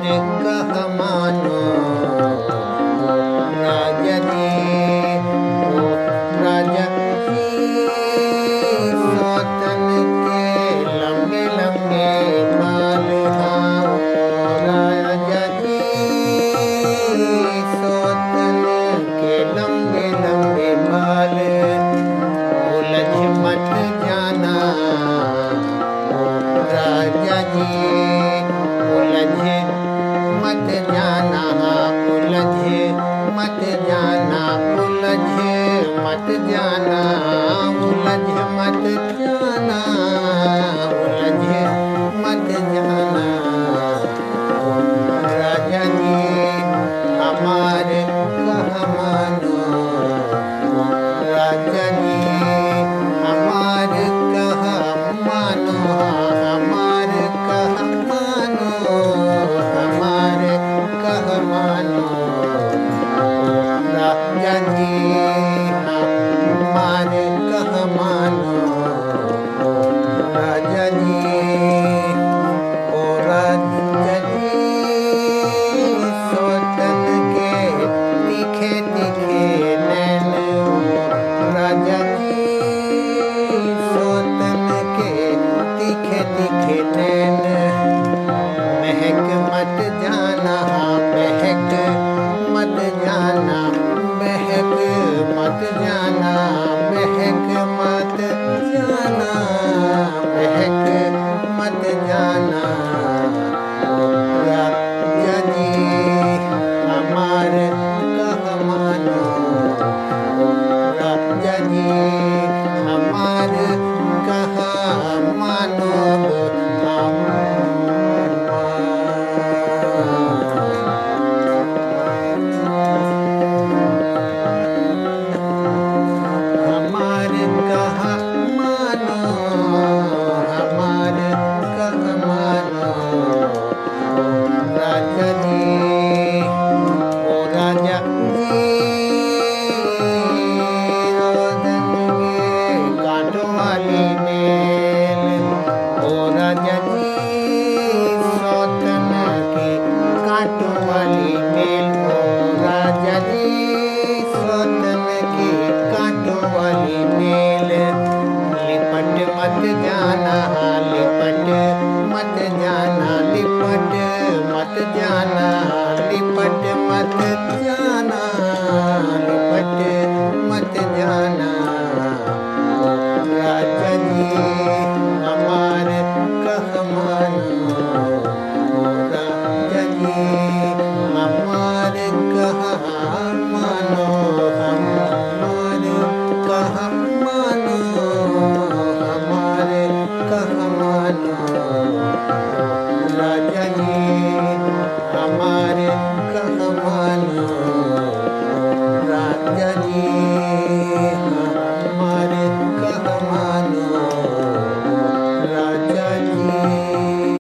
हमारे कह मानो राजा जी, ओ राजा जी, सौतन के लंबे लंबे बाल हाँ, राजा जी, सौतन के लंबे लंबे बाल, उलझ मत जाना राजा जी, उलझ मत जाना, उलझ मत जाना, उलझ मत जाना, उलझ मत जाना, उलझ मत जाना राजा जी, हमारे कह मानो राजा जी, हमारे कह मानो, हमारे कह मानो, हमारे कह मानो राजा जी, हमारे कह मानो राजा जी, ओ राजा जी, सौतन के तीखे तीखे नैन, राजा जी, सौतन के तीखे तीखे नैन, महक मत जाना, महक मत जाना, महक मत जाना, महक मत जाना, महक मत जाना राजा जी, हमारे कह मानो राजा जी, हमारे कह मानो हमारे कह मानो, हमारे कह मानो राजा जी, ओ राजा जी, रोदन के कांटों वाली मेल, ओ राजा जी, सौतन की कांटों वाली मेल, ओ राजा जी, सौतन की कांटों वाली मेल, लिपट मत जाना, लिपट मत जाना, लिपट मत जाना, लिपट मत जाना।